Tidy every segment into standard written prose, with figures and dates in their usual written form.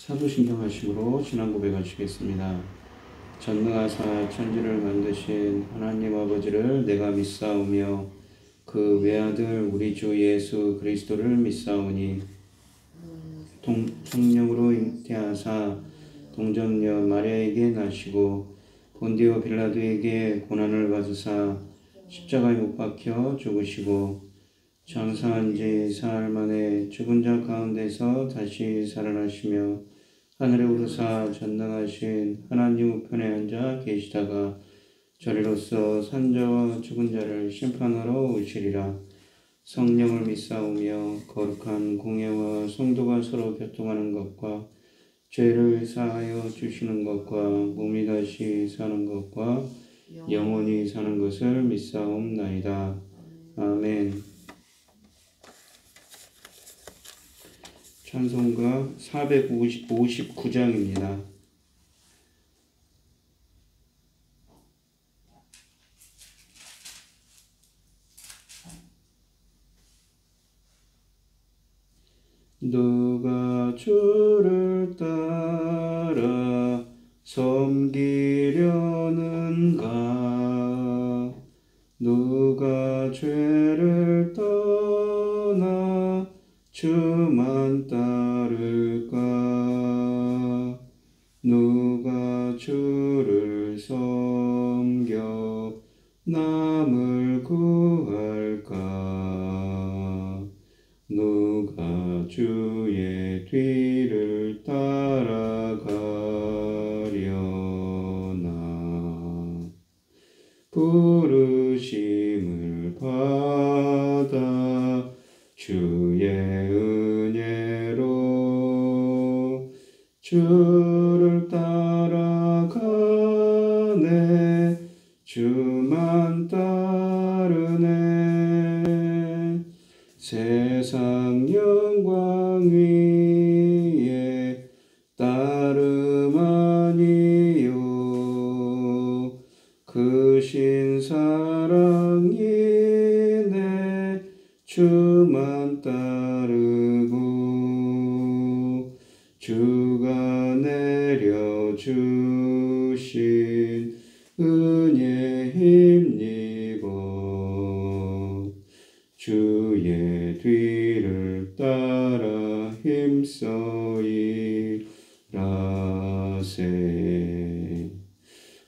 사도신경 하심으로 신앙 고백하시겠습니다. 전능하사 천지를 만드신 하나님 아버지를 내가 믿사오며 그 외아들 우리 주 예수 그리스도를 믿사오니 성령으로 잉태하사 동정녀 마리아에게 나시고 본디오 빌라도에게 고난을 받으사 십자가에 못 박혀 죽으시고 장사한 지 사흘 만에 죽은 자 가운데서 다시 살아나시며 하늘에 오르사 전능하신 하나님 우편에 앉아 계시다가 저리로서 산자와 죽은 자를 심판하러 오시리라. 성령을 믿사오며 거룩한 공예와 성도가 서로 교통하는 것과 죄를 사하여 주시는 것과 몸이 다시 사는 것과 영원히 사는 것을 믿사옵나이다. 아멘. 찬송가 459장입니다. 누가 주를 따라 섬기려는가? 누가 죄를 떠나 주만 따를까? 누가 주를 섬겨 남을 구할까? 누가 주의 뒤를 따라가려나? 부르심을 받아 주의 은혜로 주를 따라가네. 주만 따르네. 세상 영광 위에 따름 아니요 크신 사랑이네. 주만 따르고 주가 내려주신 은혜 힘입어 주의 뒤를 따라 힘써 일하세.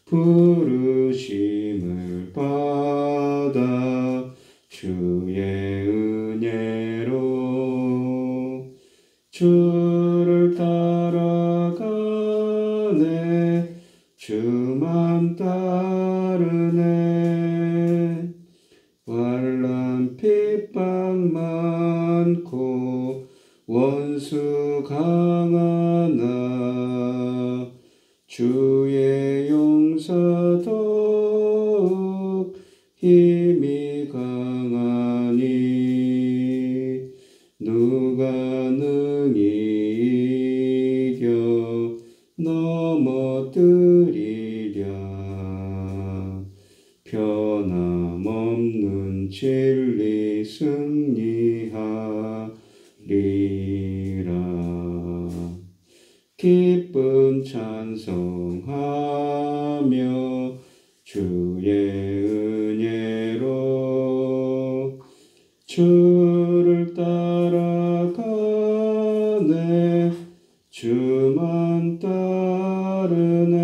부르심을 받아 주의 은혜로 주를 따라가네. 주만 따르네. 환난 핍박 많고 원수 강하나 주의 용서 더욱 힘이 강하니 누가 능히 이겨 넘어뜨리랴. 변함없는 진리 승리하리라. 기쁜 찬송하며 주의 은혜로 주를 따라가네. 주만 따르네.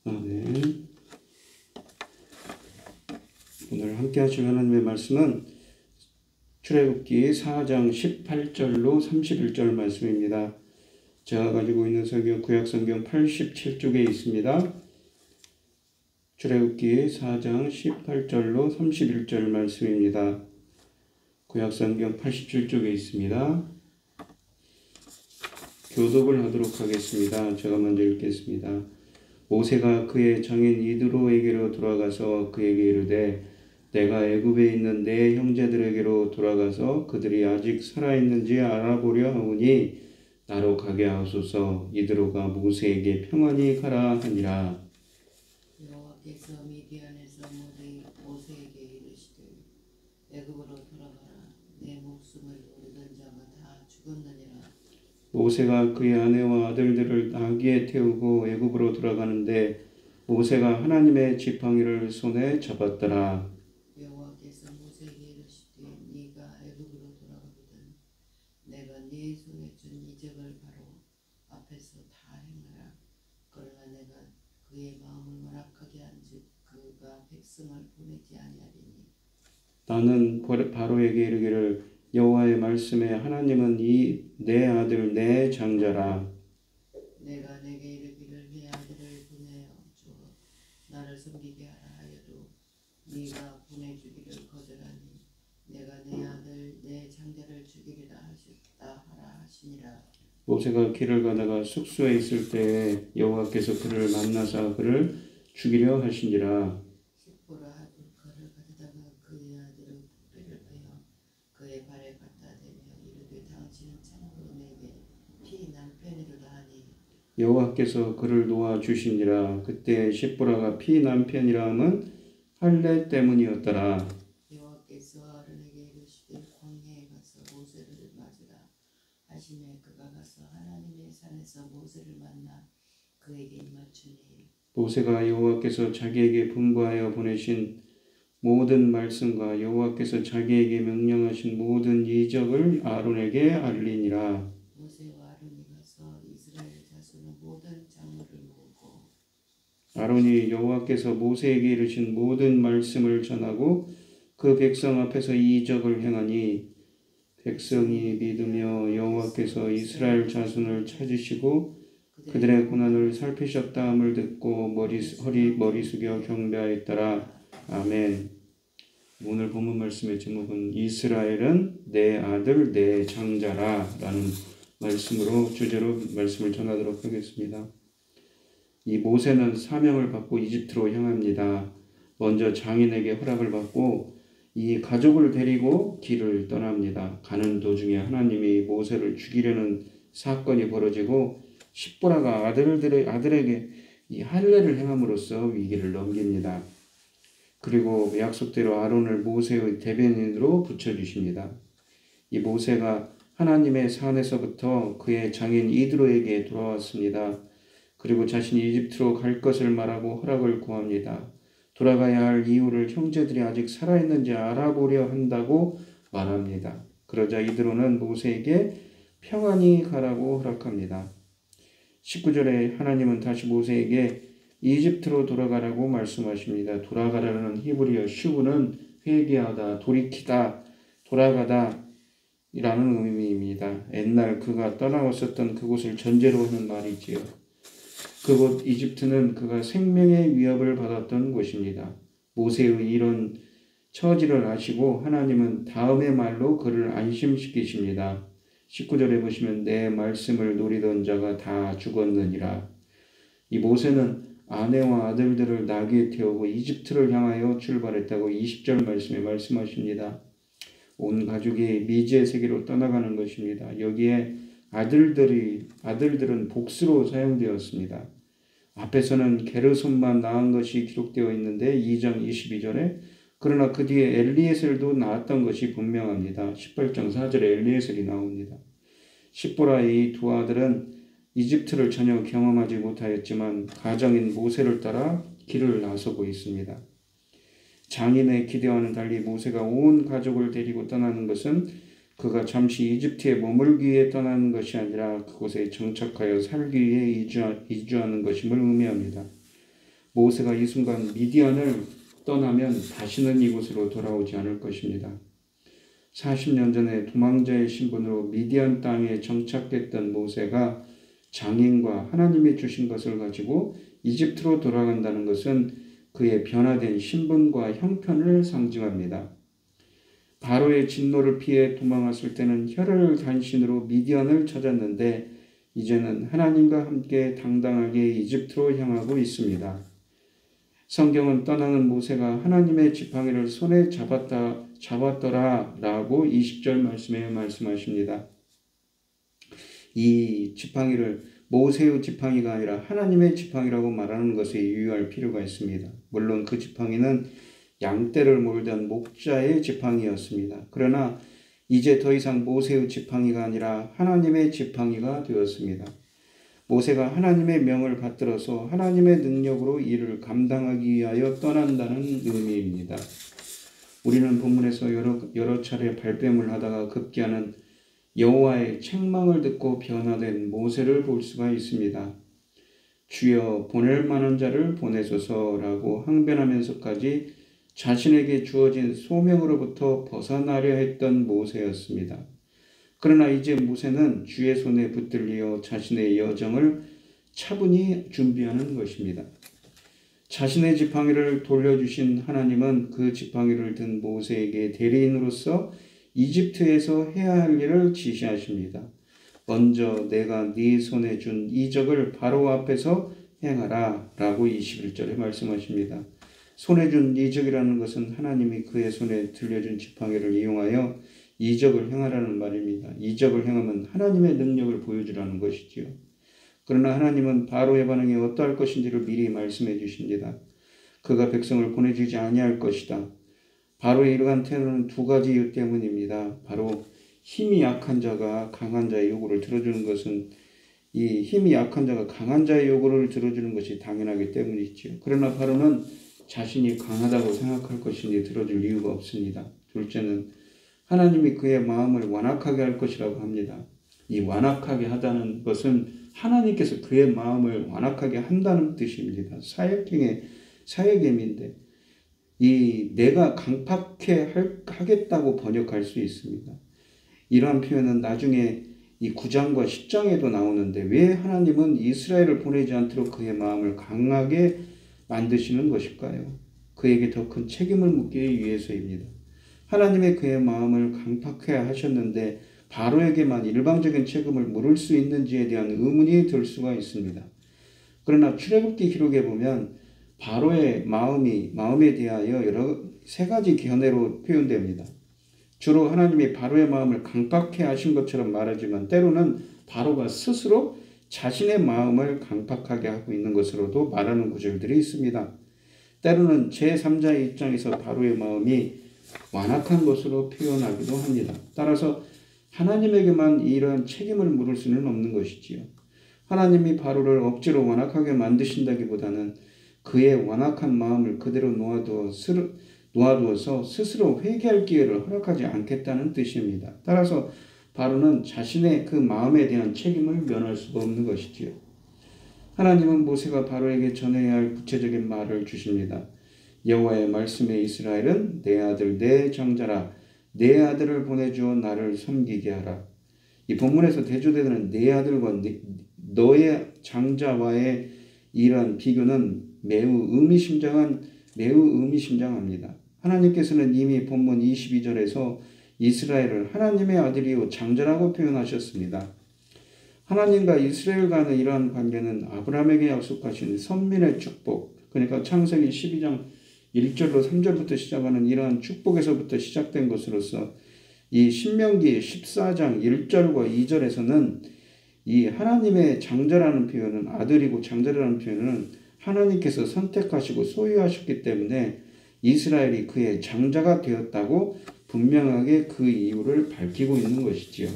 아멘. 오늘 함께 하실 하나님의 말씀은 출애굽기 4장 18절로 31절 말씀입니다. 제가 가지고 있는 성경 구약성경 87쪽에 있습니다. 출애굽기 4장 18절로 31절 말씀입니다. 구약성경 87쪽에 있습니다. 교독을 하도록 하겠습니다. 제가 먼저 읽겠습니다. 모세가 그의 장인 이드로에게로 돌아가서 그에게 이르되 내가 애굽에 있는 내 형제들에게로 돌아가서 그들이 아직 살아있는지 알아보려 하오니 나로 가게 하소서. 이드로가 모세에게 평안히 가라 하니라. 여호와께서 미디안에서 모세에게 이르시되 애굽으로 돌아가라. 내 목숨을 노리던 자가 다 죽었느니라. 모세가 그의 아내와 아들들을 나귀에 태우고 애굽으로 돌아가는데 모세가 하나님의 지팡이를 손에 잡았더라. 여호와께서 모세에게 이르시되 네가 애굽으로 돌아가거든 내가 네 손에 준 이적을 바로 앞에서 다 행하라. 그러나 내가 그의 마음을 완악하게 한즉 그가 백성을 보내지 아니하리니 나는 바로에게 이르기를 여호와의 말씀에 하나님은 이 내 아들 내 장자라. 내가 내게 이르기를 내 아들을 보내어 주어 나를 섬기게 하라 하여도 네가 보내주기를 거절하니 내가 내 아들 내 장자를 죽이리라 하셨다 하라 하시니라. 모세가 길을 가다가 숙소에 있을 때에 여호와께서 그를 만나사 그를 죽이려 하시니라. 십보라 돌칼을 가져다가 그의 아들의 뼈를 베어 그의 발에 갖다 대며 이르되 당신은 참으로 내게 피 남편이로다 하니 여호와께서 그를 놓아 주시니라. 그때 십보라가 피 남편이라 함은 할례 때문이었더라. 여호와께서 아론에게 이르시되 광야에 가서 모세를 맞으라 하시매 그가 가서 하나님의 산에서 모세를 만나 그에게 입맞추니 모세가 여호와께서 자기에게 분부하여 보내신 모든 말씀과 여호와께서 자기에게 명령하신 모든 이적을 아론에게 알리니라. 모세와 아론이 가서 이스라엘 자손의 모든 장로를 모으고 아론이 여호와께서 모세에게 이르신 모든 말씀을 전하고 그 백성 앞에서 이 이적을 행하니 백성이 믿으며 여호와께서 이스라엘 자손을 찾으시고 그들의 고난을 살피셨다 함을 듣고 머리 숙여 경배하였더라. 아멘. 오늘 본문 말씀의 제목은 이스라엘은 내 아들 내 장자라 라는 말씀으로 주제로 말씀을 전하도록 하겠습니다. 이 모세는 사명을 받고 이집트로 향합니다. 먼저 장인에게 허락을 받고 이 가족을 데리고 길을 떠납니다. 가는 도중에 하나님이 모세를 죽이려는 사건이 벌어지고 십보라가 아들에게 이 할례를 행함으로써 위기를 넘깁니다. 그리고 약속대로 아론을 모세의 대변인으로 붙여주십니다. 이 모세가 하나님의 산에서부터 그의 장인 이드로에게 돌아왔습니다. 그리고 자신이 이집트로 갈 것을 말하고 허락을 구합니다. 돌아가야 할 이유를 형제들이 아직 살아있는지 알아보려 한다고 말합니다. 그러자 이드로는 모세에게 평안히 가라고 허락합니다. 19절에 하나님은 다시 모세에게 이집트로 돌아가라고 말씀하십니다. 돌아가라는 히브리어 슈브는 회개하다, 돌이키다, 돌아가다 이라는 의미입니다. 옛날 그가 떠나왔었던 그곳을 전제로 하는 말이지요. 그곳 이집트는 그가 생명의 위협을 받았던 곳입니다. 모세의 이런 처지를 아시고 하나님은 다음의 말로 그를 안심시키십니다. 19절에 보시면 내 말씀을 노리던 자가 다 죽었느니라. 이 모세는 아내와 아들들을 나귀에 태우고 이집트를 향하여 출발했다고 20절 말씀에 말씀하십니다. 온 가족이 미지의 세계로 떠나가는 것입니다. 여기에 아들들은 복수로 사용되었습니다. 앞에서는 게르손만 낳은 것이 기록되어 있는데 2장 22절에 그러나 그 뒤에 엘리에셀도 낳았던 것이 분명합니다. 18장 4절에 엘리에셀이 나옵니다. 십보라의 두 아들은 이집트를 전혀 경험하지 못하였지만 가정인 모세를 따라 길을 나서고 있습니다. 장인의 기대와는 달리 모세가 온 가족을 데리고 떠나는 것은 그가 잠시 이집트에 머물기 위해 떠나는 것이 아니라 그곳에 정착하여 살기 위해 이주하는 것임을 의미합니다. 모세가 이 순간 미디안을 떠나면 다시는 이곳으로 돌아오지 않을 것입니다. 40년 전에 도망자의 신분으로 미디안 땅에 정착했던 모세가 장인과 하나님이 주신 것을 가지고 이집트로 돌아간다는 것은 그의 변화된 신분과 형편을 상징합니다. 바로의 진노를 피해 도망왔을 때는 혈을 단신으로 미디안을 찾았는데 이제는 하나님과 함께 당당하게 이집트로 향하고 있습니다. 성경은 떠나는 모세가 하나님의 지팡이를 손에 잡았더라 라고 20절 말씀에 말씀하십니다. 이 지팡이를 모세의 지팡이가 아니라 하나님의 지팡이라고 말하는 것에 유의할 필요가 있습니다. 물론 그 지팡이는 양떼를 몰던 목자의 지팡이였습니다. 그러나 이제 더 이상 모세의 지팡이가 아니라 하나님의 지팡이가 되었습니다. 모세가 하나님의 명을 받들어서 하나님의 능력으로 이를 감당하기 위하여 떠난다는 의미입니다. 우리는 본문에서 여러 차례 발뺌을 하다가 급기야는 여호와의 책망을 듣고 변화된 모세를 볼 수가 있습니다. 주여 보낼 만한 자를 보내소서라고 항변하면서까지 자신에게 주어진 소명으로부터 벗어나려 했던 모세였습니다. 그러나 이제 모세는 주의 손에 붙들려 자신의 여정을 차분히 준비하는 것입니다. 자신의 지팡이를 돌려주신 하나님은 그 지팡이를 든 모세에게 대리인으로서 이집트에서 해야 할 일을 지시하십니다. 먼저 내가 네 손에 준 이적을 바로 앞에서 행하라 라고 21절에 말씀하십니다. 손에 준 이적이라는 것은 하나님이 그의 손에 들려준 지팡이를 이용하여 이적을 행하라는 말입니다. 이적을 행하면 하나님의 능력을 보여주라는 것이지요. 그러나 하나님은 바로의 반응이 어떠할 것인지를 미리 말씀해 주십니다. 그가 백성을 보내주지 아니할 것이다. 바로의 이러한 태도는 두 가지 이유 때문입니다. 바로 힘이 약한 자가 강한 자의 요구를 들어주는 것은 이 힘이 약한 자가 강한 자의 요구를 들어주는 것이 당연하기 때문이지요. 그러나 바로는 자신이 강하다고 생각할 것이니 들어줄 이유가 없습니다. 둘째는 하나님이 그의 마음을 완악하게 할 것이라고 합니다. 이 완악하게 하다는 것은 하나님께서 그의 마음을 완악하게 한다는 뜻입니다. 사역임인데 이 내가 강팍해 하겠다고 번역할 수 있습니다. 이러한 표현은 나중에 이 9장과 10장에도 나오는데 왜 하나님은 이스라엘을 보내지 않도록 그의 마음을 강하게 만드시는 것일까요? 그에게 더 큰 책임을 묻기 위해서입니다. 하나님의 그의 마음을 강팍해 하셨는데 바로에게만 일방적인 책임을 물을 수 있는지에 대한 의문이 들 수가 있습니다. 그러나 출애굽기 기록에 보면 바로의 마음에 대하여 세 가지 견해로 표현됩니다. 주로 하나님이 바로의 마음을 강팍해 하신 것처럼 말하지만 때로는 바로가 스스로 자신의 마음을 강팍하게 하고 있는 것으로도 말하는 구절들이 있습니다. 때로는 제3자의 입장에서 바로의 마음이 완악한 것으로 표현하기도 합니다. 따라서 하나님에게만 이러한 책임을 물을 수는 없는 것이지요. 하나님이 바로를 억지로 완악하게 만드신다기보다는 그의 완악한 마음을 그대로 놓아두어서 스스로 회개할 기회를 허락하지 않겠다는 뜻입니다. 따라서 바로는 자신의 그 마음에 대한 책임을 면할 수가 없는 것이지요. 하나님은 모세가 바로에게 전해야 할 구체적인 말을 주십니다. 여호와의 말씀에 이스라엘은 내 아들 내 장자라 내 아들을 보내주어 나를 섬기게 하라. 이 본문에서 대조되는 내 아들과 너의 장자와의 이러한 비교는 매우 의미심장합니다. 하나님께서는 이미 본문 22절에서 이스라엘을 하나님의 아들이요 장자라고 표현하셨습니다. 하나님과 이스라엘 간의 이러한 관계는 아브라함에게 약속하신 선민의 축복, 그러니까 창세기 12장 1절로 3절부터 시작하는 이러한 축복에서부터 시작된 것으로서 이 신명기 14장 1절과 2절에서는 이 하나님의 장자라는 표현은 아들이고 장자라는 표현은 하나님께서 선택하시고 소유하셨기 때문에 이스라엘이 그의 장자가 되었다고 분명하게 그 이유를 밝히고 있는 것이지요.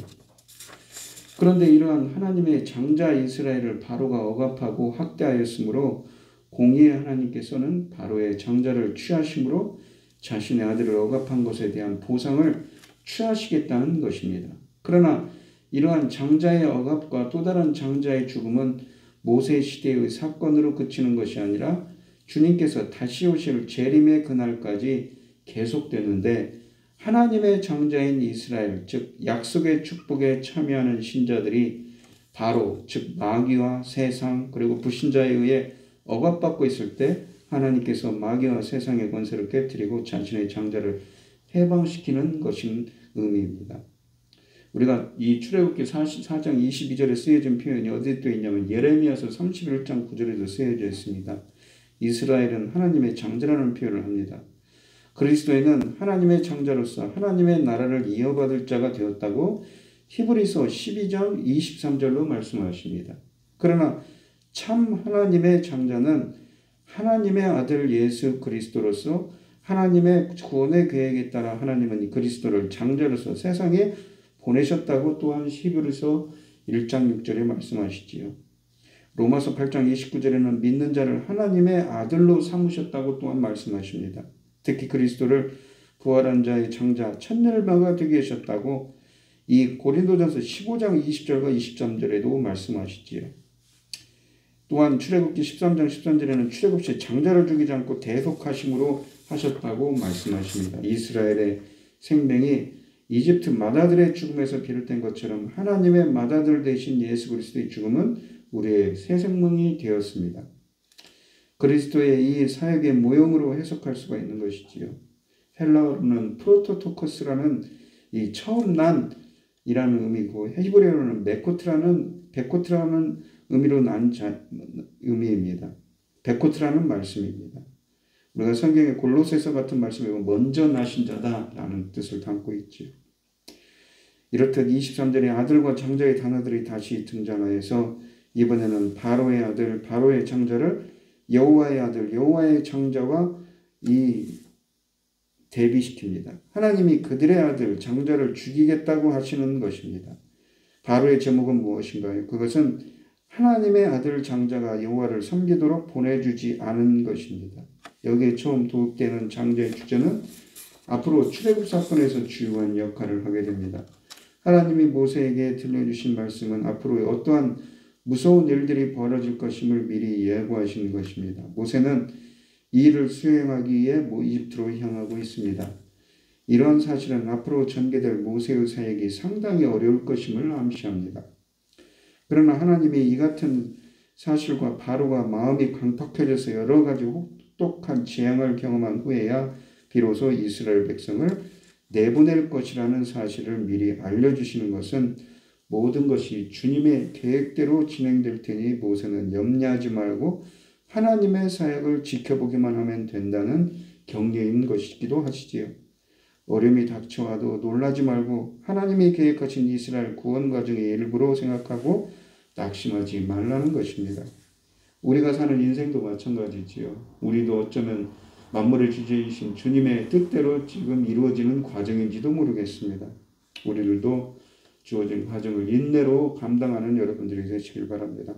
그런데 이러한 하나님의 장자 이스라엘을 바로가 억압하고 학대하였으므로 공의의 하나님께서는 바로의 장자를 취하심으로 자신의 아들을 억압한 것에 대한 보상을 취하시겠다는 것입니다. 그러나 이러한 장자의 억압과 또 다른 장자의 죽음은 모세 시대의 사건으로 그치는 것이 아니라 주님께서 다시 오실 재림의 그날까지 계속되는데 하나님의 장자인 이스라엘, 즉 약속의 축복에 참여하는 신자들이 바로 즉 마귀와 세상 그리고 불신자에 의해 억압받고 있을 때 하나님께서 마귀와 세상의 권세를 깨뜨리고 자신의 장자를 해방시키는 것인 의미입니다. 우리가 이 출애굽기 44장 22절에 쓰여진 표현이 어디에 또 있냐면 예레미야서 31장 9절에도 쓰여져 있습니다. 이스라엘은 하나님의 장자라는 표현을 합니다. 그리스도인은 하나님의 장자로서 하나님의 나라를 이어받을 자가 되었다고 히브리서 12장 23절로 말씀하십니다. 그러나 참 하나님의 장자는 하나님의 아들 예수 그리스도로서 하나님의 구원의 계획에 따라 하나님은 이 그리스도를 장자로서 세상에 보내셨다고 또한 히브리서 1장 6절에 말씀하시지요. 로마서 8장 29절에는 믿는 자를 하나님의 아들로 삼으셨다고 또한 말씀하십니다. 특히 그리스도를 부활한 자의 장자 천년을마가 되게 하셨다고 이 고린도전서 15장 20절과 23절에도 말씀하시지요. 또한 출애굽기 13장 13절에는 출애굽 시 장자를 죽이지 않고 대속하심으로 하셨다고 말씀하십니다. 이스라엘의 생명이 이집트 맏아들의 죽음에서 비롯된 것처럼 하나님의 맏아들 대신 예수 그리스도의 죽음은 우리의 새 생명이 되었습니다. 그리스도의 이 사역의 모형으로 해석할 수가 있는 것이지요. 헬라어로는 프로토토코스라는 이 처음 난이라는 의미고 히브리어로는 베코트라는 의미로 난 의미입니다. 베코트라는 말씀입니다. 우리가 성경의 골로새서 같은 말씀에 보면 먼저 나신 자다라는 뜻을 담고 있죠. 이렇듯 23절에 아들과 장자의 단어들이 다시 등장하여서 이번에는 바로의 아들, 바로의 장자를 여호와의 아들, 여호와의 장자와 대비시킵니다. 하나님이 그들의 아들, 장자를 죽이겠다고 하시는 것입니다. 바로의 제목은 무엇인가요? 그것은 하나님의 아들 장자가 여호와를 섬기도록 보내주지 않은 것입니다. 여기에 처음 도입되는 장자의 주제는 앞으로 출애굽 사건에서 주요한 역할을 하게 됩니다. 하나님이 모세에게 들려주신 말씀은 앞으로 어떠한 무서운 일들이 벌어질 것임을 미리 예고하신 것입니다. 모세는 이 일을 수행하기 위해 이집트로 향하고 있습니다. 이러한 사실은 앞으로 전개될 모세의 사역이 상당히 어려울 것임을 암시합니다. 그러나 하나님이 이 같은 사실과 바로가 마음이 강팍해져서 여러 가지 혹독한 재앙을 경험한 후에야 비로소 이스라엘 백성을 내보낼 것이라는 사실을 미리 알려주시는 것은 모든 것이 주님의 계획대로 진행될 테니 모세는 염려하지 말고 하나님의 사역을 지켜보기만 하면 된다는 격려인 것이기도 하시지요. 어려움이 닥쳐와도 놀라지 말고 하나님이 계획하신 이스라엘 구원 과정의 일부로 생각하고 낙심하지 말라는 것입니다. 우리가 사는 인생도 마찬가지지요. 우리도 어쩌면 만물의 주제이신 주님의 뜻대로 지금 이루어지는 과정인지도 모르겠습니다. 우리들도 주어진 과정을 인내로 감당하는 여러분들이 되시길 바랍니다.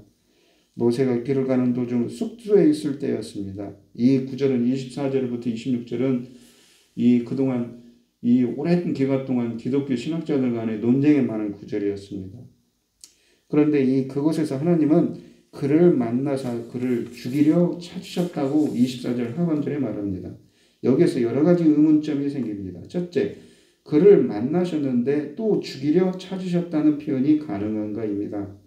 모세가 길을 가는 도중 숙소에 있을 때였습니다. 이 구절은 24절부터 26절은 그동안 오랜 기간 동안 기독교 신학자들 간의 논쟁에 많은 구절이었습니다. 그런데 그곳에서 하나님은 그를 만나서 그를 죽이려 찾으셨다고 24절 하반절에 말합니다. 여기에서 여러 가지 의문점이 생깁니다. 첫째, 그를 만나셨는데 또 죽이려 찾으셨다는 표현이 가능한가입니다.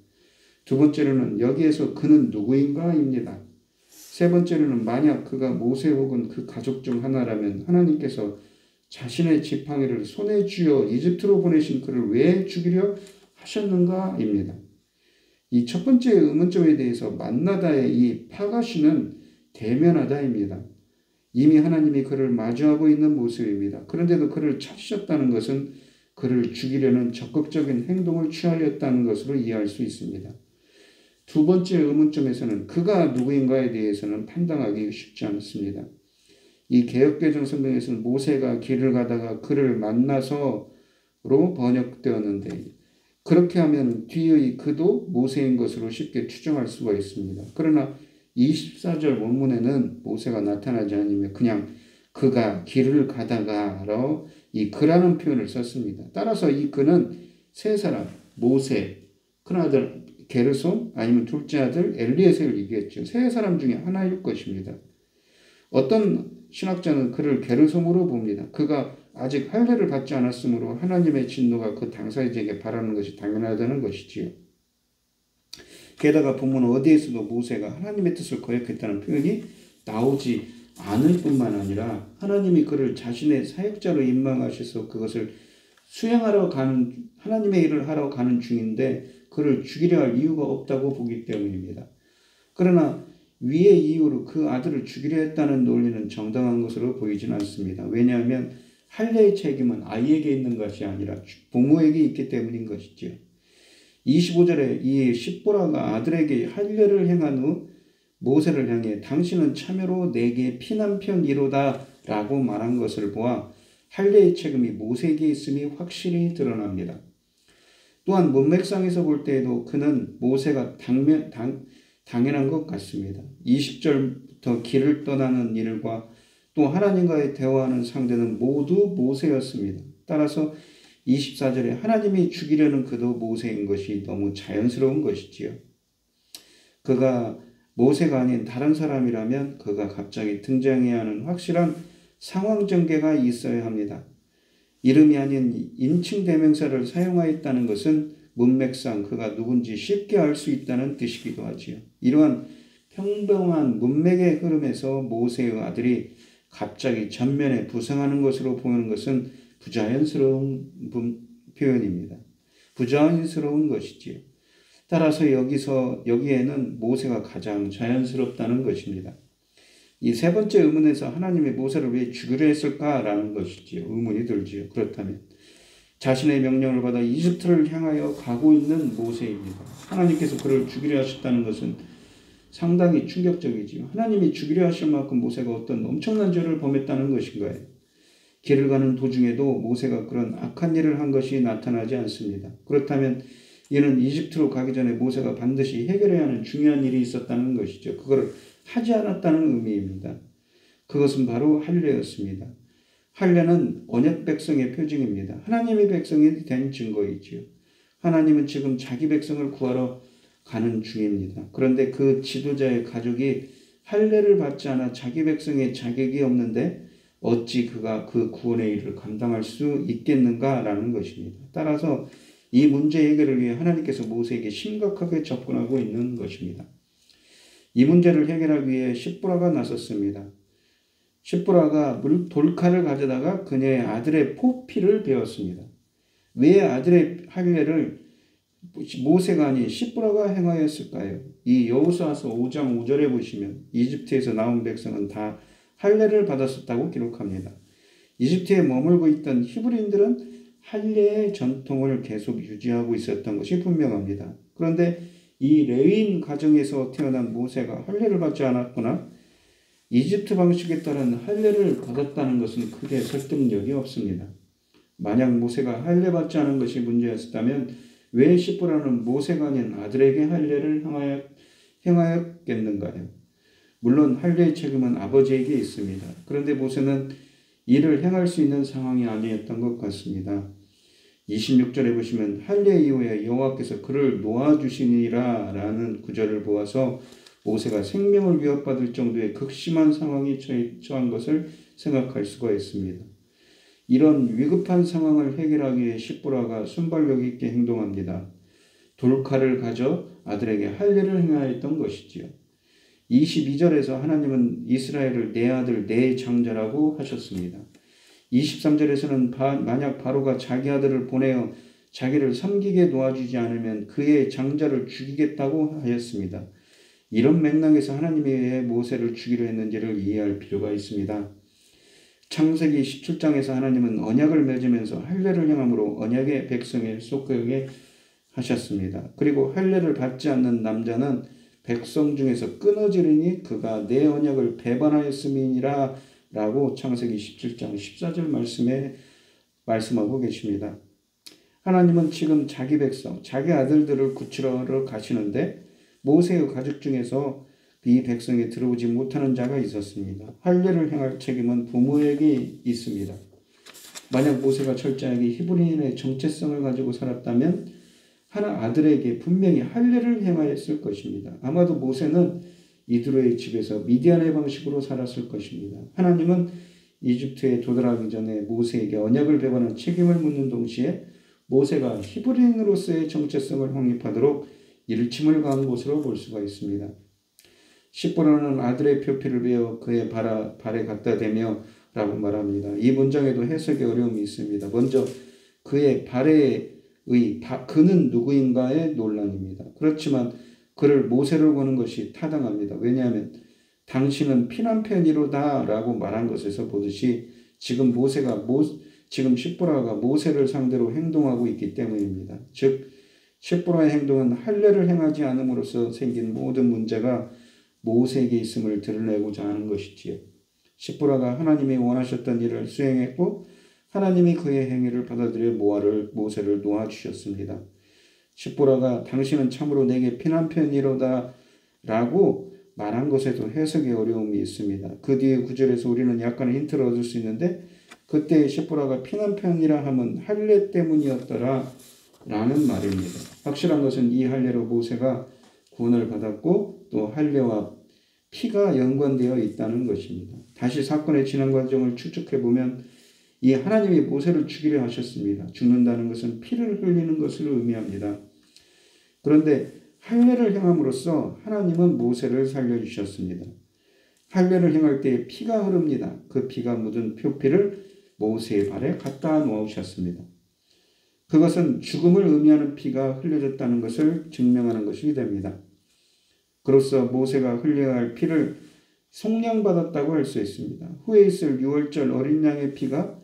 두 번째로는 여기에서 그는 누구인가입니다. 세 번째로는 만약 그가 모세 혹은 그 가족 중 하나라면 하나님께서 자신의 지팡이를 손에 쥐어 이집트로 보내신 그를 왜 죽이려 하셨는가입니다. 이 첫 번째 의문점에 대해서 만나다의 이 파가시는 대면하다입니다. 이미 하나님이 그를 마주하고 있는 모습입니다. 그런데도 그를 찾으셨다는 것은 그를 죽이려는 적극적인 행동을 취하렸다는 것으로 이해할 수 있습니다. 두 번째 의문점에서는 그가 누구인가에 대해서는 판단하기 쉽지 않습니다. 이 개역개정 성경에서는 모세가 길을 가다가 그를 만나서로 번역되었는데 그렇게 하면 뒤의 그도 모세인 것으로 쉽게 추정할 수가 있습니다. 그러나 24절 원문에는 모세가 나타나지 않으며 그냥 그가 길을 가다가로 이 그라는 표현을 썼습니다. 따라서 이 그는 세 사람, 모세, 큰아들 게르솜 아니면 둘째 아들 엘리에셀을 얘기했죠. 세 사람 중에 하나일 것입니다. 어떤 신학자는 그를 게르솜으로 봅니다. 그가 아직 할례를 받지 않았으므로 하나님의 진노가 그 당사자에게 바라는 것이 당연하다는 것이지요. 게다가 본문 어디에서도 모세가 하나님의 뜻을 거역했다는 표현이 나오지 않을 뿐만 아니라 하나님이 그를 자신의 사역자로 임명하셔서 그것을 수행하러 가는 하나님의 일을 하러 가는 중인데 그를 죽이려 할 이유가 없다고 보기 때문입니다. 그러나 위의 이유로 그 아들을 죽이려 했다는 논리는 정당한 것으로 보이진 않습니다. 왜냐하면 할례의 책임은 아이에게 있는 것이 아니라 부모에게 있기 때문인 것이죠. 25절에 이 십보라가 아들에게 할례를 행한 후 모세를 향해 당신은 참여로 내게 피난편이로다 라고 말한 것을 보아 할례의 책임이 모세에게 있음이 확실히 드러납니다. 또한 문맥상에서 볼 때에도 그는 모세가 당연한 것 같습니다. 20절부터 길을 떠나는 일과 또 하나님과의 대화하는 상대는 모두 모세였습니다. 따라서 24절에 하나님이 죽이려는 그도 모세인 것이 너무 자연스러운 것이지요. 그가 모세가 아닌 다른 사람이라면 그가 갑자기 등장해야 하는 확실한 상황 전개가 있어야 합니다. 이름이 아닌 인칭 대명사를 사용하였다는 것은 문맥상 그가 누군지 쉽게 알 수 있다는 뜻이기도 하지요. 이러한 평범한 문맥의 흐름에서 모세의 아들이 갑자기 전면에 부상하는 것으로 보이는 것은 부자연스러운 표현입니다. 부자연스러운 것이지요. 따라서 여기에는 모세가 가장 자연스럽다는 것입니다. 이 세 번째 의문에서 하나님이 모세를 왜 죽이려 했을까라는 것이지요. 의문이 들지요. 그렇다면 자신의 명령을 받아 이집트를 향하여 가고 있는 모세입니다. 하나님께서 그를 죽이려 하셨다는 것은 상당히 충격적이지요. 하나님이 죽이려 하실 만큼 모세가 어떤 엄청난 죄를 범했다는 것인가요? 길을 가는 도중에도 모세가 그런 악한 일을 한 것이 나타나지 않습니다. 그렇다면 이는 이집트로 가기 전에 모세가 반드시 해결해야 하는 중요한 일이 있었다는 것이죠. 그걸 하지 않았다는 의미입니다. 그것은 바로 할례였습니다. 할례는 언약 백성의 표징입니다. 하나님의 백성이 된 증거이지요. 하나님은 지금 자기 백성을 구하러 가는 중입니다. 그런데 그 지도자의 가족이 할례를 받지 않아 자기 백성의 자격이 없는데 어찌 그가 그 구원의 일을 감당할 수 있겠는가라는 것입니다. 따라서 이 문제 해결을 위해 하나님께서 모세에게 심각하게 접근하고 있는 것입니다. 이 문제를 해결하기 위해 십보라가 나섰습니다. 십보라가 돌칼을 가져다가 그녀의 아들의 포피를 베었습니다. 왜 아들의 할례를 모세가 아닌 십보라가 행하였을까요? 이 여호수아서 5장 5절에 보시면 이집트에서 나온 백성은 다 할례를 받았었다고 기록합니다. 이집트에 머물고 있던 히브리인들은 할례의 전통을 계속 유지하고 있었던 것이 분명합니다. 그런데 이 레위인 가정에서 태어난 모세가 할례를 받지 않았거나 이집트 방식에 따른 할례를 받았다는 것은 크게 설득력이 없습니다. 만약 모세가 할례 받지 않은 것이 문제였다면 왜 십보라는 모세가 아닌 아들에게 할례를 행하였겠는가요? 물론 할례의 책임은 아버지에게 있습니다. 그런데 모세는 이를 행할 수 있는 상황이 아니었던 것 같습니다. 26절에 보시면 할례 이후에 여호와께서 그를 놓아주시니라 라는 구절을 보아서 모세가 생명을 위협받을 정도의 극심한 상황에 처한 것을 생각할 수가 있습니다. 이런 위급한 상황을 해결하기 위해 십보라가 순발력 있게 행동합니다. 돌칼을 가져 아들에게 할례를 행하였던 것이지요. 22절에서 하나님은 이스라엘을 내 아들 내 장자라고 하셨습니다. 23절에서는 만약 바로가 자기 아들을 보내어 자기를 섬기게 도와주지 않으면 그의 장자를 죽이겠다고 하였습니다. 이런 맥락에서 하나님이 왜 모세를 죽이려 했는지를 이해할 필요가 있습니다. 창세기 17장에서 하나님은 언약을 맺으면서 할례를 행함으로 언약의 백성에 속하게 하셨습니다. 그리고 할례를 받지 않는 남자는 백성 중에서 끊어지리니 그가 내 언약을 배반하였음이니라 라고 창세기 17장 14절 말씀에 말씀하고 계십니다. 하나님은 지금 자기 백성, 자기 아들들을 구출하러 가시는데 모세의 가족 중에서 이 백성에 들어오지 못하는 자가 있었습니다. 할례를 행할 책임은 부모에게 있습니다. 만약 모세가 철저하게 히브리인의 정체성을 가지고 살았다면 하나 아들에게 분명히 할례를 행하였을 것입니다. 아마도 모세는 이드로의 집에서 미디안의 방식으로 살았을 것입니다. 하나님은 이집트에 도달하기 전에 모세에게 언약을 배반한 책임을 묻는 동시에 모세가 히브리인으로서의 정체성을 확립하도록 일침을 가한 것으로 볼 수가 있습니다. 십보라는 아들의 표피를 베어 그의 발에 갖다 대며 라고 말합니다. 이 문장에도 해석의 어려움이 있습니다. 먼저 그의 발의 그는 누구인가의 논란입니다. 그렇지만 그를 모세를 보는 것이 타당합니다. 왜냐하면 당신은 피난편이로다 라고 말한 것에서 보듯이 지금 십보라가 모세를 상대로 행동하고 있기 때문입니다. 즉 십보라의 행동은 할례를 행하지 않음으로써 생긴 모든 문제가 모세에게 있음을 드러내고자 하는 것이지요. 십보라가 하나님이 원하셨던 일을 수행했고 하나님이 그의 행위를 받아들여 모세를 놓아주셨습니다. 십보라가 당신은 참으로 내게 피난편이로다 라고 말한 것에도 해석의 어려움이 있습니다. 그 뒤에 구절에서 우리는 약간의 힌트를 얻을 수 있는데 그때 십보라가 피난편이라 함은 할례 때문이었더라 라는 말입니다. 확실한 것은 이 할례로 모세가 구원을 받았고 또 할례와 피가 연관되어 있다는 것입니다. 다시 사건의 진행 과정을 추측해보면 이 하나님이 모세를 죽이려 하셨습니다. 죽는다는 것은 피를 흘리는 것을 의미합니다. 그런데 할례를 행함으로써 하나님은 모세를 살려주셨습니다. 할례를 행할 때 피가 흐릅니다. 그 피가 묻은 표피를 모세의 발에 갖다 놓으셨습니다. 그것은 죽음을 의미하는 피가 흘려졌다는 것을 증명하는 것이 됩니다. 그로써 모세가 흘려야 할 피를 속량받았다고 할 수 있습니다. 후에 있을 유월절 어린 양의 피가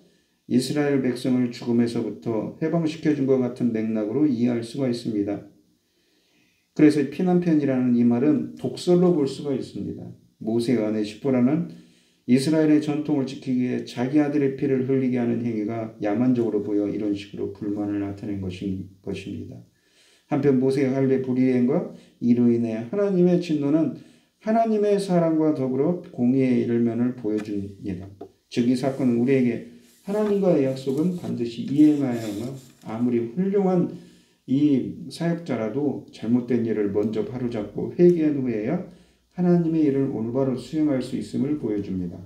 이스라엘 백성을 죽음에서부터 해방시켜준 것 같은 맥락으로 이해할 수가 있습니다. 그래서 피난편이라는 이 말은 독설로 볼 수가 있습니다. 모세의 아내 시보라는 이스라엘의 전통을 지키기 위해 자기 아들의 피를 흘리게 하는 행위가 야만적으로 보여 이런 식으로 불만을 나타낸 것입니다. 한편 모세의 할례 불이행과 이로 인해 하나님의 진노는 하나님의 사랑과 더불어 공의의 일면을 보여줍니다. 즉 이 사건은 우리에게 하나님과의 약속은 반드시 이행하여야만 아무리 훌륭한 이 사역자라도 잘못된 일을 먼저 바로잡고 회개한 후에야 하나님의 일을 올바로 수행할 수 있음을 보여줍니다.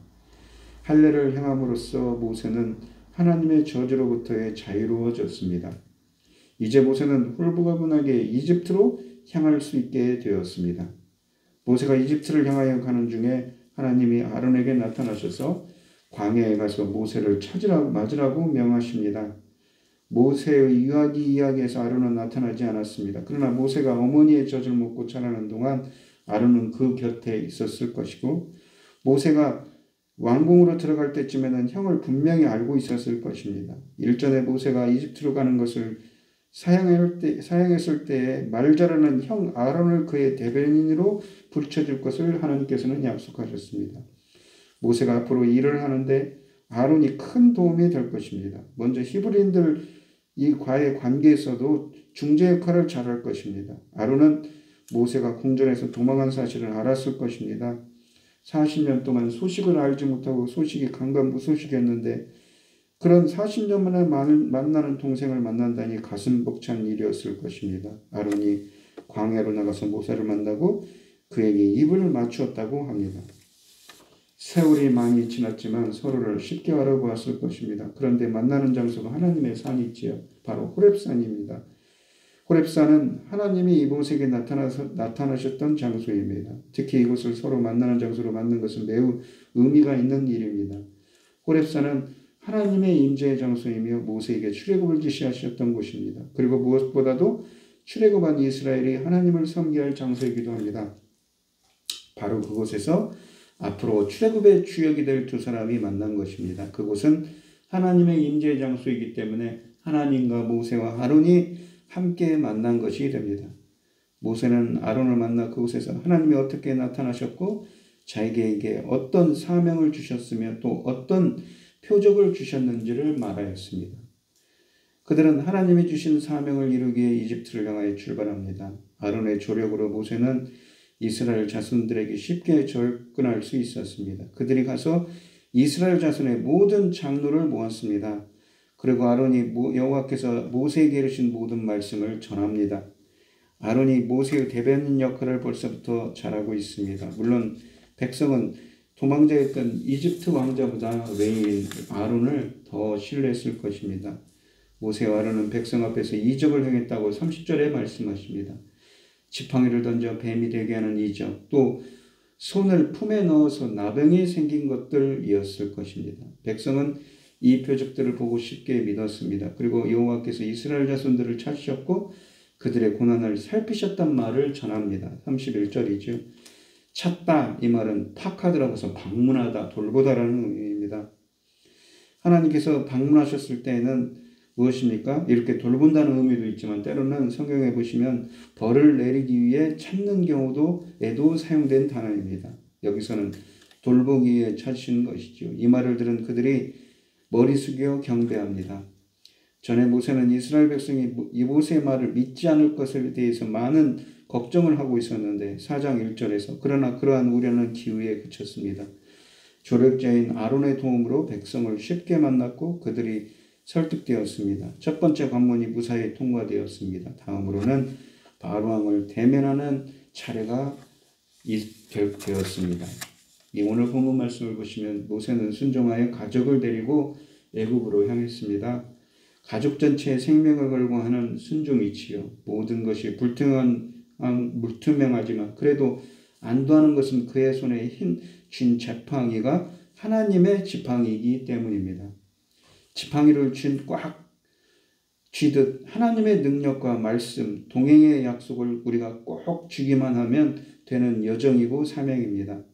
할례를 행함으로써 모세는 하나님의 저주로부터의 자유로워졌습니다. 이제 모세는 홀가분하게 이집트로 향할 수 있게 되었습니다. 모세가 이집트를 향하여 가는 중에 하나님이 아론에게 나타나셔서 광야에 가서 모세를 맞으라고 명하십니다. 모세의 유아기 이야기에서 아론은 나타나지 않았습니다. 그러나 모세가 어머니의 젖을 먹고 자라는 동안 아론은 그 곁에 있었을 것이고 모세가 왕궁으로 들어갈 때쯤에는 형을 분명히 알고 있었을 것입니다. 일전에 모세가 이집트로 가는 것을 사양했을 때에 말 잘하는 형 아론을 그의 대변인으로 붙여줄 것을 하나님께서는 약속하셨습니다. 모세가 앞으로 일을 하는데 아론이 큰 도움이 될 것입니다. 먼저 히브리인들 과의 관계에서도 중재 역할을 잘할 것입니다. 아론은 모세가 궁전에서 도망한 사실을 알았을 것입니다. 40년 동안 소식을 알지 못하고 소식이 강간무소식이었는데 그런 40년 만에 만나는 동생을 만난다니 가슴 벅찬 일이었을 것입니다. 아론이 광야로 나가서 모세를 만나고 그에게 입을 맞추었다고 합니다. 세월이 많이 지났지만 서로를 쉽게 알아보았을 것입니다. 그런데 만나는 장소가 하나님의 산이 있지요. 바로 호렙산입니다. 호렙산은 하나님이 모세에게 나타나셨던 장소입니다. 특히 이곳을 서로 만나는 장소로 만든 것은 매우 의미가 있는 일입니다. 호렙산은 하나님의 임재의 장소이며 모세에게 출애굽을 지시하셨던 곳입니다. 그리고 무엇보다도 출애굽한 이스라엘이 하나님을 섬겨야 할 장소이기도 합니다. 바로 그곳에서 앞으로 출애굽의 주역이 될 두 사람이 만난 것입니다. 그곳은 하나님의 임재의 장소이기 때문에 하나님과 모세와 아론이 함께 만난 것이 됩니다. 모세는 아론을 만나 그곳에서 하나님이 어떻게 나타나셨고 자기에게 어떤 사명을 주셨으며 또 어떤 표적을 주셨는지를 말하였습니다. 그들은 하나님이 주신 사명을 이루기 위해 이집트를 향하여 출발합니다. 아론의 조력으로 모세는 이스라엘 자손들에게 쉽게 접근할 수 있었습니다. 그들이 가서 이스라엘 자손의 모든 장로를 모았습니다. 그리고 아론이 여호와께서 모세에게 이르신 모든 말씀을 전합니다. 아론이 모세의 대변인 역할을 벌써부터 잘하고 있습니다. 물론 백성은 도망자였던 이집트 왕자보다 외인 아론을 더 신뢰했을 것입니다. 모세와 아론은 백성 앞에서 이적을 행했다고 30절에 말씀하십니다. 지팡이를 던져 뱀이 되게 하는 이적, 또 손을 품에 넣어서 나병이 생긴 것들이었을 것입니다. 백성은 이 표적들을 보고 쉽게 믿었습니다. 그리고 여호와께서 이스라엘 자손들을 찾으셨고 그들의 고난을 살피셨단 말을 전합니다. 31절이죠. 찾다, 이 말은 파카드라고서 방문하다, 돌보다라는 의미입니다. 하나님께서 방문하셨을 때에는 무엇입니까? 이렇게 돌본다는 의미도 있지만 때로는 성경에 보시면 벌을 내리기 위해 찾는 경우에도 사용된 단어입니다. 여기서는 돌보기 위해 찾으시는 것이지요. 이 말을 들은 그들이 머리 숙여 경배합니다. 전에 모세는 이스라엘 백성이 이 모세의 말을 믿지 않을 것에 대해서 많은 걱정을 하고 있었는데 4장 1절에서 그러나 그러한 우려는 기우에 그쳤습니다. 조력자인 아론의 도움으로 백성을 쉽게 만났고 그들이 설득되었습니다. 첫 번째 관문이 무사히 통과되었습니다. 다음으로는 바로왕을 대면하는 차례가 되었습니다. 이 오늘 본문 말씀을 보시면 모세는 순종하여 가족을 데리고 애굽으로 향했습니다. 가족 전체의 생명을 걸고 하는 순종이지요. 모든 것이 불투명하지만 그래도 안도하는 것은 그의 손에 쥔 지팡이가 하나님의 지팡이이기 때문입니다. 지팡이를 꽉 쥐듯 하나님의 능력과 말씀, 동행의 약속을 우리가 꼭 쥐기만 하면 되는 여정이고 사명입니다.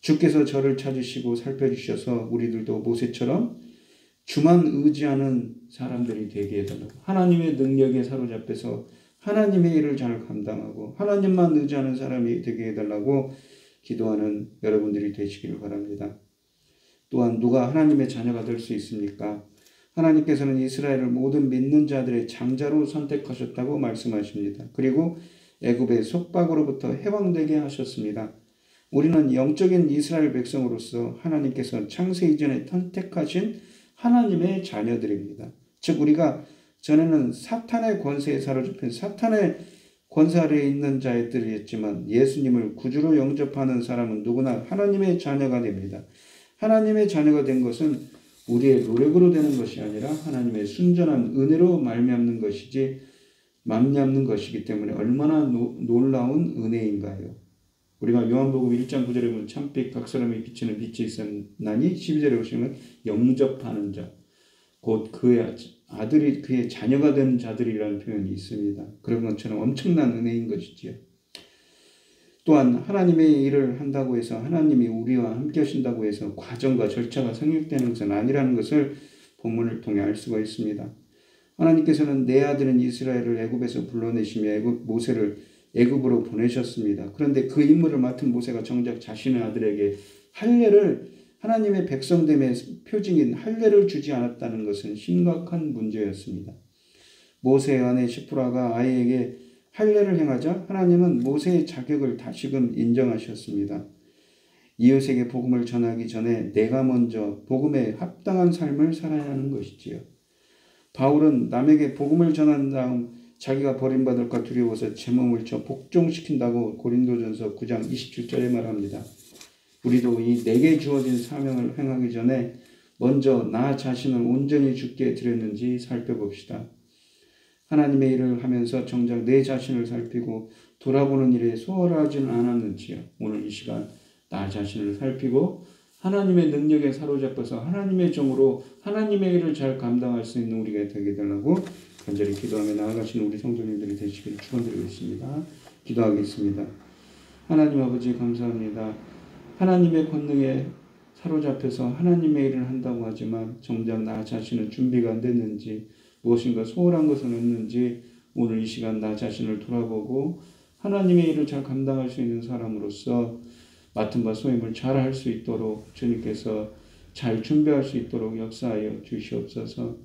주께서 저를 찾으시고 살펴주셔서 우리들도 모세처럼 주만 의지하는 사람들이 되게 해달라고, 하나님의 능력에 사로잡혀서 하나님의 일을 잘 감당하고 하나님만 의지하는 사람이 되게 해달라고 기도하는 여러분들이 되시기를 바랍니다. 또한 누가 하나님의 자녀가 될 수 있습니까? 하나님께서는 이스라엘을 모든 믿는 자들의 장자로 선택하셨다고 말씀하십니다. 그리고 애굽의 속박으로부터 해방되게 하셨습니다. 우리는 영적인 이스라엘 백성으로서 하나님께서 창세 이전에 선택하신 하나님의 자녀들입니다. 즉 우리가 전에는 사탄의 권세에 사로잡힌 사탄의 권세 아래에 있는 자들이었지만 예수님을 구주로 영접하는 사람은 누구나 하나님의 자녀가 됩니다. 하나님의 자녀가 된 것은 우리의 노력으로 되는 것이 아니라 하나님의 순전한 은혜로 말미암는 것이기 때문에 얼마나 놀라운 은혜인가요? 우리가 요한복음 1장 9절에 보면 참빛 각 사람이 비치는 빛이 있었나니 12절에 보시면 영접하는 자, 곧 그의 아들이 그의 자녀가 된 자들이라는 표현이 있습니다. 그런 것처럼 엄청난 은혜인 것이지요. 또한 하나님의 일을 한다고 해서 하나님이 우리와 함께 하신다고 해서 과정과 절차가 성립되는 것은 아니라는 것을 본문을 통해 알 수가 있습니다. 하나님께서는 내 아들은 이스라엘을 애굽에서 불러내시며 모세를 애굽으로 보내셨습니다. 그런데 그 임무를 맡은 모세가 정작 자신의 아들에게 할례를, 하나님의 백성됨의 표징인 할례를 주지 않았다는 것은 심각한 문제였습니다. 모세의 아내 시프라가 아이에게 할례를 행하자 하나님은 모세의 자격을 다시금 인정하셨습니다. 이웃에게 복음을 전하기 전에 내가 먼저 복음에 합당한 삶을 살아야 하는 것이지요. 바울은 남에게 복음을 전한 다음 자기가 버림받을까 두려워서 제 몸을 쳐 복종시킨다고 고린도전서 9장 27절에 말합니다. 우리도 이 내게 주어진 사명을 행하기 전에 먼저 나 자신을 온전히 주께 드렸는지 살펴봅시다. 하나님의 일을 하면서 정작 내 자신을 살피고 돌아보는 일에 소홀하지는 않았는지요. 오늘 이 시간 나 자신을 살피고 하나님의 능력에 사로잡혀서 하나님의 종으로 하나님의 일을 잘 감당할 수 있는 우리가 되게 되려고 간절히 기도하며 나아가시는 우리 성도님들이 되시기를 축원드리겠습니다. 기도하겠습니다. 하나님 아버지 감사합니다. 하나님의 권능에 사로잡혀서 하나님의 일을 한다고 하지만 정작 나 자신은 준비가 안 됐는지 무엇인가 소홀한 것은 없는지 오늘 이 시간 나 자신을 돌아보고 하나님의 일을 잘 감당할 수 있는 사람으로서 맡은 바 소임을 잘 할 수 있도록 주님께서 잘 준비할 수 있도록 역사하여 주시옵소서.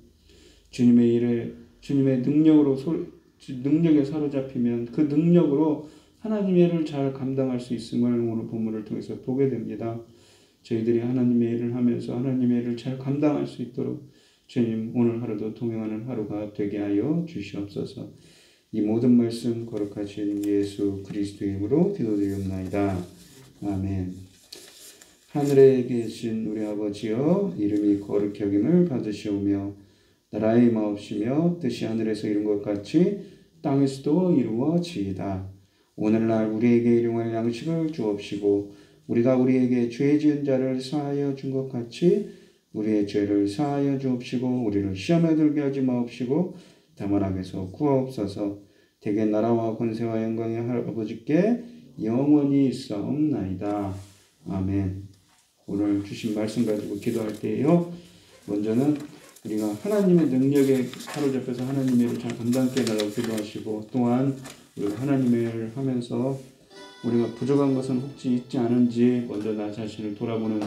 주님의 일에 주님의 능력에 사로잡히면 그 능력으로 하나님의 일을 잘 감당할 수 있음을 오늘 본문을 통해서 보게 됩니다. 저희들이 하나님의 일을 하면서 하나님의 일을 잘 감당할 수 있도록 주님 오늘 하루도 동행하는 하루가 되게 하여 주시옵소서. 이 모든 말씀 거룩하신 예수 그리스도의 이름으로 기도드리옵나이다. 아멘. 하늘에 계신 우리 아버지여, 이름이 거룩히 여김을 받으시오며 나라의 마옵시며 뜻이 하늘에서 이룬 것 같이 땅에서도 이루어지이다. 오늘날 우리에게 일용할 양식을 주옵시고 우리가 우리에게 죄 지은 자를 사하여 준 것 같이 우리의 죄를 사하여 주옵시고 우리를 시험에 들게 하지 마옵시고 다만 악에서 구하옵소서. 대개 나라와 권세와 영광의 아버지께 영원히 있사옵나이다. 아멘. 오늘 주신 말씀 가지고 기도할 때에요, 먼저는 우리가 하나님의 능력에 사로잡혀서 하나님의 일을 잘 감당케 해달라고 기도하시고, 또한 우리가 하나님의 일을 하면서 우리가 부족한 것은 혹시 있지 않은지 먼저 나 자신을 돌아보는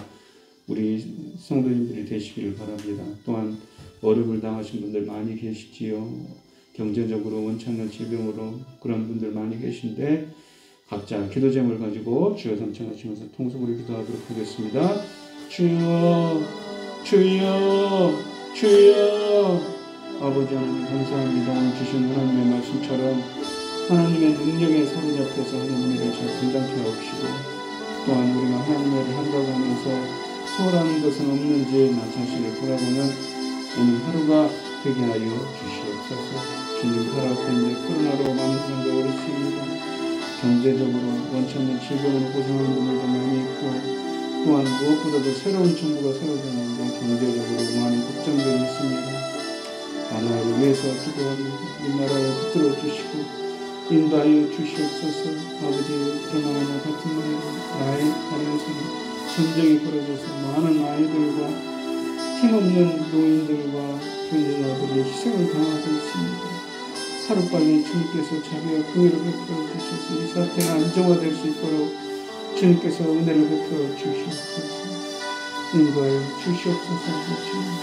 우리 성도님들이 되시기를 바랍니다. 또한 어려움을 당하신 분들 많이 계시지요. 경제적으로 원치 않는 질병으로 그런 분들 많이 계신데 각자 기도 제목을 가지고 주여 삼창하시면서 통성으로 기도하도록 하겠습니다. 주여 주여 주여 아버지 하나님 감사합니다. 오늘 주신 하나님의 말씀처럼 하나님의 능력에 사로잡혀서 하나님의 일을 잘 분장케 하옵시고 또한 우리가 하나님의 일을 한다고 하면서 소홀한 것은 없는지 나 자신을 돌아보는 오늘 하루가 되게 하여 주시옵소서. 주님 바로 앞에 있는 코로나로 많은 사람들이 어렵습니다. 경제적으로 원치 않는 질병으로 고생하는 분들도 많이 있고 또한 무엇보다도 새로운 정부가 세워졌는데 경제적으로 많은 걱정들이 있습니다. 나라를 위해서 기도합니다. 이 나라를 붙들어 주시고 인도하여 주시옵소서. 아버지 그러나 하나 같은 나라의 나라에서는 전쟁이 벌어져서 많은 아이들과 힘없는 노인들과 병자들이 희생을 당하고 있습니다. 하루빨리 주님께서 자비와 긍휼을 베풀어 주셔서 이 사태가 안정화될 수 있도록 주님께서 은혜를 베풀어 주시옵소서. 인도하여 주시옵소서.